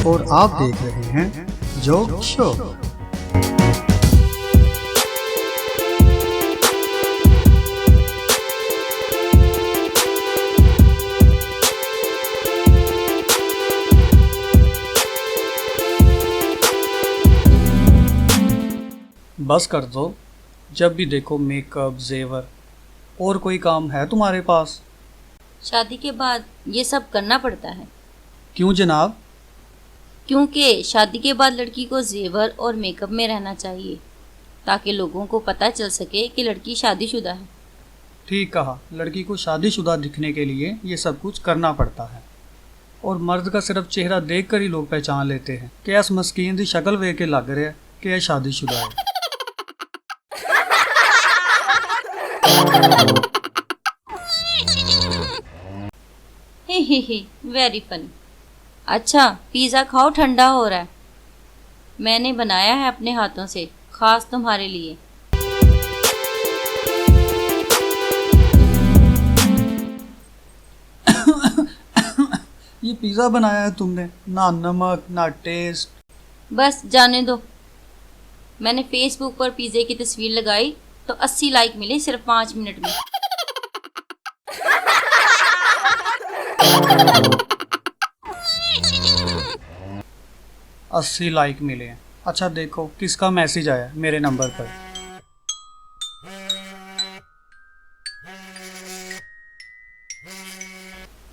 और आप देख रहे हैं जोक शो। बस कर दो, जब भी देखो मेकअप, जेवर। और कोई काम है तुम्हारे पास? शादी के बाद ये सब करना पड़ता है। क्यों जनाब? क्योंकि शादी के बाद लड़की को जेवर और मेकअप में रहना चाहिए ताकि लोगों को पता चल सके कि लड़की शादीशुदा है। ठीक कहा, लड़की को शादीशुदा दिखने के लिए ये सब कुछ करना पड़ता है। और मर्द का सिर्फ चेहरा देखकर ही लोग पहचान लेते हैं कि इस मस्कीन दी शक्ल वेख के लग रहा है कि यह शादीशुदा है। हे वेरी फनी। अच्छा, पिज़्ज़ा खाओ, ठंडा हो रहा है। मैंने बनाया है अपने हाथों से, खास तुम्हारे लिए। ये पिज़्ज़ा बनाया है तुमने? ना नमक ना टेस्ट। बस जाने दो। मैंने फेसबुक पर पिज़्ज़े की तस्वीर लगाई तो 80 लाइक मिले सिर्फ 5 मिनट में। 80 लाइक मिले हैं। अच्छा देखो किसका मैसेज आया मेरे नंबर पर।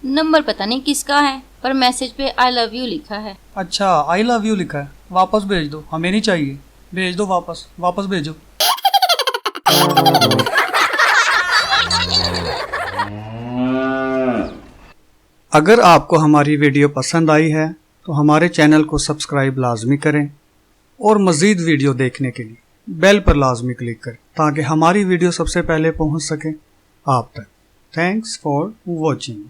नंबर पता नहीं किसका है, पर मैसेज पे आई लव यू लिखा है। अच्छा, आई लव यू लिखा है। वापस भेज दो, हमें नहीं चाहिए। भेज दो वापस, वापस भेजो। अगर आपको हमारी वीडियो पसंद आई है तो हमारे चैनल को सब्सक्राइब लाजमी करें और मज़ीद वीडियो देखने के लिए बेल पर लाजमी क्लिक करें ताकि हमारी वीडियो सबसे पहले पहुंच सके आप तक। Thanks for watching.